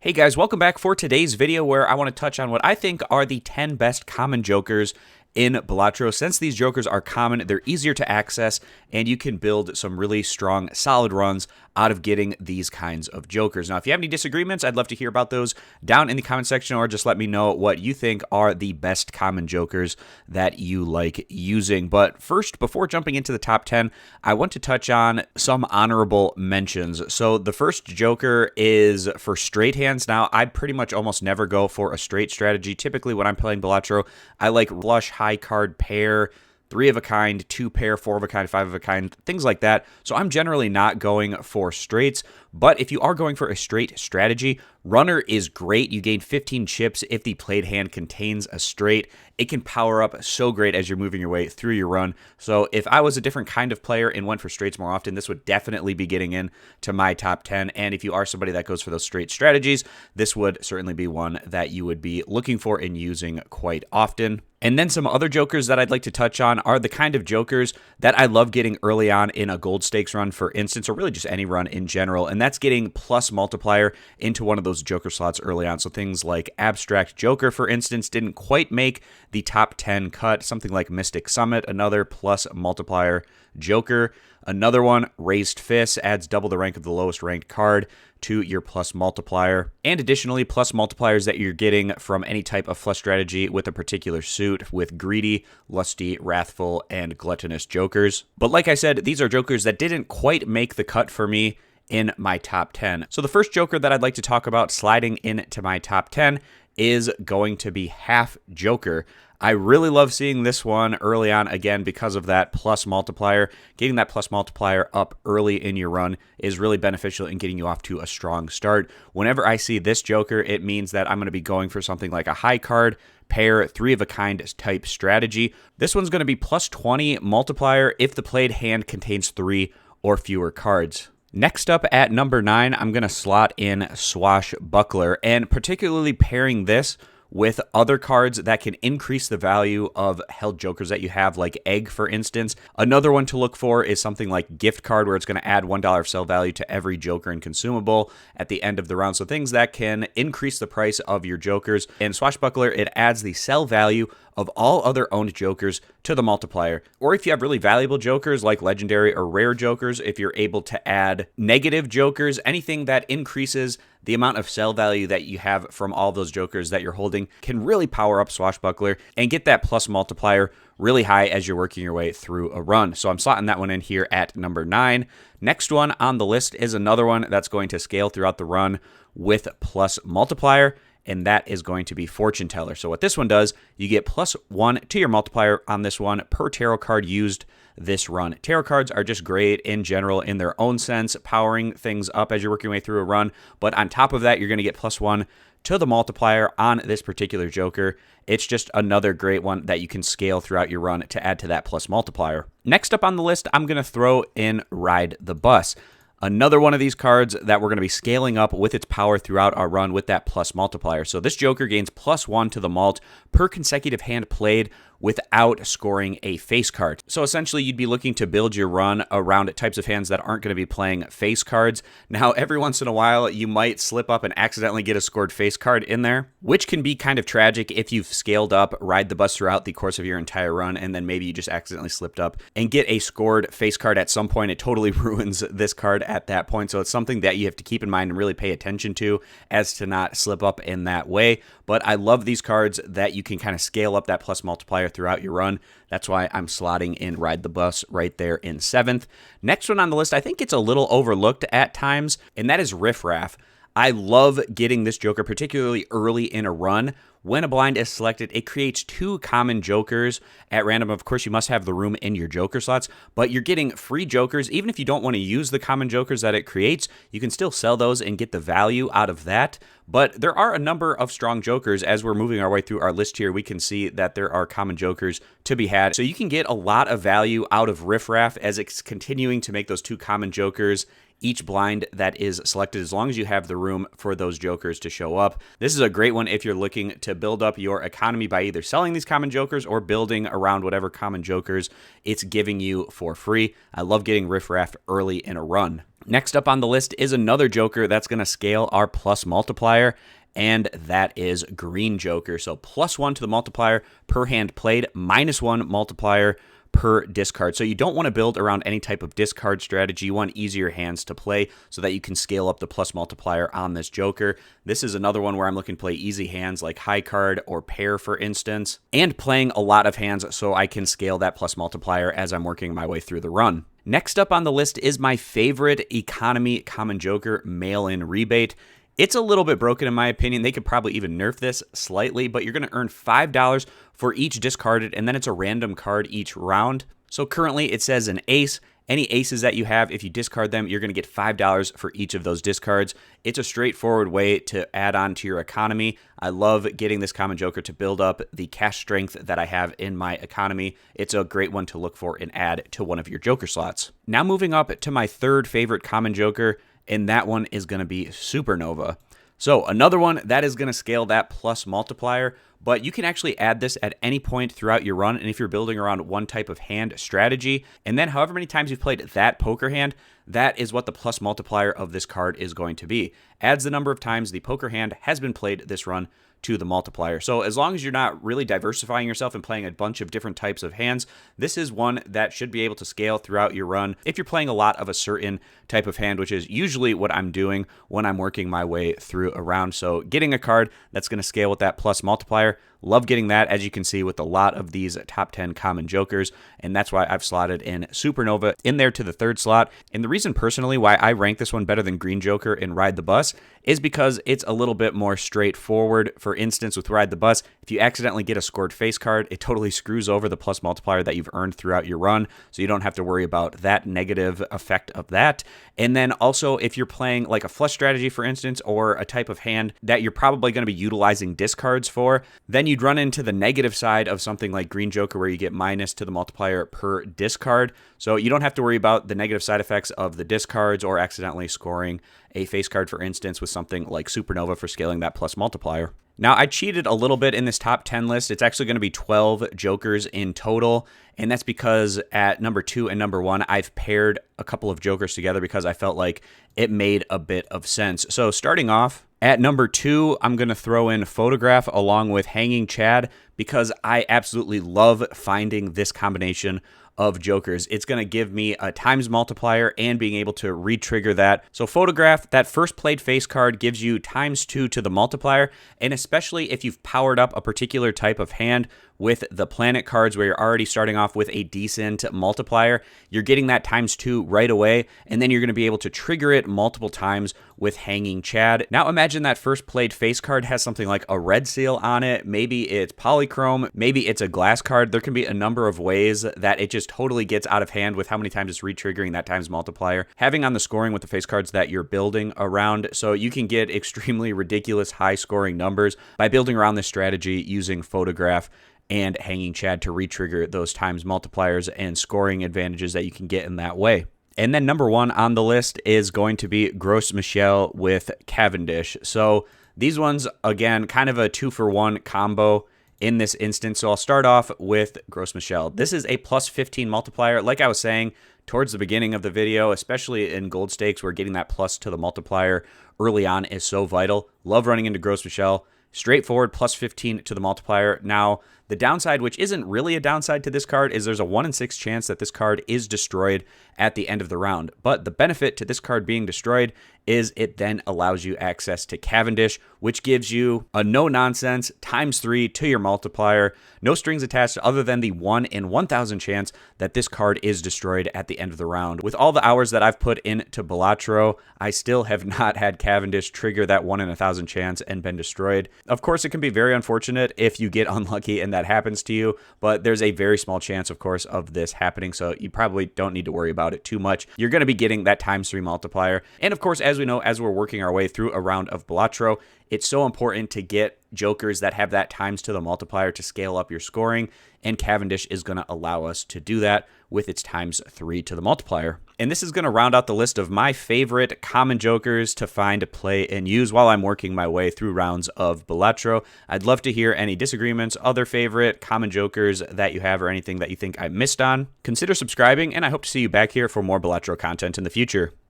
Hey guys, welcome back for today's video where I want to touch on what I think are the 10 best common jokers in Balatro. Since these jokers are common, they're easier to access, and you can build some really strong, solid runs out of getting these kinds of jokers. Now, if you have any disagreements, I'd love to hear about those down in the comment section, or just let me know what you think are the best common jokers that you like using. But first, before jumping into the top 10, I want to touch on some honorable mentions. So the first joker is for straight hands. Now, I pretty much almost never go for a straight strategy. Typically, when I'm playing Balatro, I like flush, high card, pair, 3 of a kind, 2 pair, 4 of a kind, 5 of a kind, things like that. So I'm generally not going for straights, but if you are going for a straight strategy, runner is great. You gain 15 chips if the played hand contains a straight. It can power up so great as you're moving your way through your run. So if I was a different kind of player and went for straights more often, this would definitely be getting in to my top 10. And if you are somebody that goes for those straight strategies, this would certainly be one that you would be looking for and using quite often. And then some other jokers that I'd like to touch on are the kind of jokers that I love getting early on in a gold stakes run, for instance, or really just any run in general. And that's getting plus multiplier into one of those joker slots early on. So things like Abstract Joker, for instance, didn't quite make the top 10 cut. Something like Mystic Summit, another plus multiplier joker. Another one, Raised Fist, adds double the rank of the lowest ranked card to your plus multiplier. And additionally, plus multipliers that you're getting from any type of flush strategy with a particular suit with Greedy, Lusty, Wrathful, and Gluttonous jokers. But like I said, these are jokers that didn't quite make the cut for me in my top 10. So the first joker that I'd like to talk about sliding into my top 10 is going to be Half Joker. I really love seeing this one early on, again, because of that plus multiplier. Getting that plus multiplier up early in your run is really beneficial in getting you off to a strong start. Whenever I see this joker, it means that I'm going to be going for something like a high card, pair, 3 of a kind type strategy. This one's going to be plus 20 multiplier if the played hand contains 3 or fewer cards. Next up at number 9, I'm going to slot in Swashbuckler, and particularly pairing this with other cards that can increase the value of held jokers that you have, like Egg, for instance. Another one to look for is something like Gift Card, where it's going to add $1 of sell value to every joker and consumable at the end of the round. So things that can increase the price of your jokers. And Swashbuckler, it adds the sell value of all other owned jokers to the multiplier. Or if you have really valuable jokers like legendary or rare jokers, if you're able to add negative jokers, anything that increases the amount of sell value that you have from all those jokers that you're holding can really power up Swashbuckler and get that plus multiplier really high as you're working your way through a run. So I'm slotting that one in here at number 9. Next one on the list is another one that's going to scale throughout the run with plus multiplier, and that is going to be Fortune Teller. So what this one does, you get plus 1 to your multiplier on this one per tarot card used this run. Tarot cards are just great in general in their own sense, powering things up as you're working your way through a run. But on top of that, you're going to get plus 1 to the multiplier on this particular joker. It's just another great one that you can scale throughout your run to add to that plus multiplier. Next up on the list, I'm going to throw in Ride the Bus. Another one of these cards that we're going to be scaling up with its power throughout our run with that plus multiplier. So this joker gains plus 1 to the mult per consecutive hand played without scoring a face card. So essentially, you'd be looking to build your run around types of hands that aren't going to be playing face cards. Now, every once in a while, you might slip up and accidentally get a scored face card in there, which can be kind of tragic if you've scaled up Ride the Bus throughout the course of your entire run, and then maybe you just accidentally slipped up and get a scored face card at some point. It totally ruins this card at that point. So it's something that you have to keep in mind and really pay attention to as to not slip up in that way. But I love these cards that you can kind of scale up that plus multiplier throughout your run. That's why I'm slotting in Ride the Bus right there in 7th. Next one on the list, I think it's a little overlooked at times, and that is Riff Raff. I love getting this joker, particularly early in a run. When a blind is selected, it creates 2 common jokers at random. Of course, you must have the room in your joker slots, but you're getting free jokers. Even if you don't want to use the common jokers that it creates, you can still sell those and get the value out of that. But there are a number of strong jokers. As we're moving our way through our list here, we can see that there are common jokers to be had. So you can get a lot of value out of Riff Raff as it's continuing to make those 2 common jokers each blind that is selected, as long as you have the room for those jokers to show up. This is a great one if you're looking to build up your economy by either selling these common jokers or building around whatever common jokers it's giving you for free. I love getting riffraff early in a run. Next up on the list is another joker that's going to scale our plus multiplier, and that is Green Joker. So +1 to the multiplier per hand played, -1 multiplier per discard. So you don't want to build around any type of discard strategy. You want easier hands to play so that you can scale up the plus multiplier on this joker. This is another one where I'm looking to play easy hands like high card or pair, for instance, and playing a lot of hands so I can scale that plus multiplier as I'm working my way through the run. Next up on the list is my favorite economy common joker, Mail-in Rebate. It's a little bit broken in my opinion. They could probably even nerf this slightly, but you're going to earn $5 for each discarded, and then it's a random card each round. So currently it says an ace. Any aces that you have, if you discard them, you're going to get $5 for each of those discards. It's a straightforward way to add on to your economy. I love getting this common joker to build up the cash strength that I have in my economy. It's a great one to look for and add to one of your joker slots. Now moving up to my third favorite common joker, and that one is going to be Supernova. So another one that is going to scale that plus multiplier, but you can actually add this at any point throughout your run, and if you're building around one type of hand strategy, and then however many times you've played that poker hand, that is what the plus multiplier of this card is going to be. Adds the number of times the poker hand has been played this run to the multiplier. So as long as you're not really diversifying yourself and playing a bunch of different types of hands, this is one that should be able to scale throughout your run. If you're playing a lot of a certain type of hand, which is usually what I'm doing when I'm working my way through a round. So getting a card that's going to scale with that plus multiplier, love getting that, as you can see with a lot of these top 10 common jokers, and that's why I've slotted in Supernova in there to the third slot. And the reason personally why I rank this one better than Green Joker and Ride the Bus is because it's a little bit more straightforward. For instance, with Ride the Bus, if you accidentally get a scored face card, it totally screws over the plus multiplier that you've earned throughout your run, so you don't have to worry about that negative effect of that. And then also, if you're playing like a flush strategy, for instance, or a type of hand that you're probably going to be utilizing discards for, then you'd run into the negative side of something like Green Joker where you get minus to the multiplier per discard. So you don't have to worry about the negative side effects of the discards or accidentally scoring a face card, for instance, with something like Supernova for scaling that plus multiplier. Now, I cheated a little bit in this top 10 list. It's actually going to be 12 jokers in total, and that's because at number 2 and number 1, I've paired a couple of jokers together because I felt like it made a bit of sense. So starting off, at number 2, I'm going to throw in Photograph along with Hanging Chad because I absolutely love finding this combination of jokers. It's going to give me a times multiplier and being able to re-trigger that. So Photograph, that first played face card gives you ×2 to the multiplier, and especially if you've powered up a particular type of hand with the planet cards where you're already starting off with a decent multiplier, you're getting that ×2 right away, and then you're going to be able to trigger it multiple times with Hanging Chad. Now imagine that first played face card has something like a red seal on it, maybe it's polychrome, maybe it's a glass card. There can be a number of ways that it just totally gets out of hand with how many times it's re-triggering that times multiplier, having on the scoring with the face cards that you're building around. So you can get extremely ridiculous high scoring numbers by building around this strategy using Photograph and Hanging Chad to re-trigger those times multipliers and scoring advantages that you can get in that way. And then number 1 on the list is going to be Gros Michel with Cavendish. So these ones, again, kind of a 2-for-1 combo in this instance. So I'll start off with Gros Michel. This is a +15 multiplier. Like I was saying towards the beginning of the video, especially in gold stakes where getting that plus to the multiplier early on is so vital. Love running into Gros Michel. Straightforward +15 to the multiplier. Now, the downside, which isn't really a downside to this card, is there's a 1 in 6 chance that this card is destroyed at the end of the round. But the benefit to this card being destroyed is it then allows you access to Cavendish, which gives you a no-nonsense ×3 to your multiplier. No strings attached other than the 1 in 1,000 chance that this card is destroyed at the end of the round. With all the hours that I've put into Balatro, I still have not had Cavendish trigger that 1 in 1,000 chance and been destroyed. Of course, it can be very unfortunate if you get unlucky and that happens to you, but there's a very small chance, of course, of this happening, so you probably don't need to worry about it too much. You're going to be getting that ×3 multiplier. And of course, as as we know, as we're working our way through a round of Balatro, it's so important to get jokers that have that times to the multiplier to scale up your scoring, and Cavendish is going to allow us to do that with its times 3 to the multiplier. And this is going to round out the list of my favorite common jokers to find, play, and use while I'm working my way through rounds of Balatro. I'd love to hear any disagreements, other favorite common jokers that you have, or anything that you think I missed on. Consider subscribing, and I hope to see you back here for more Balatro content in the future.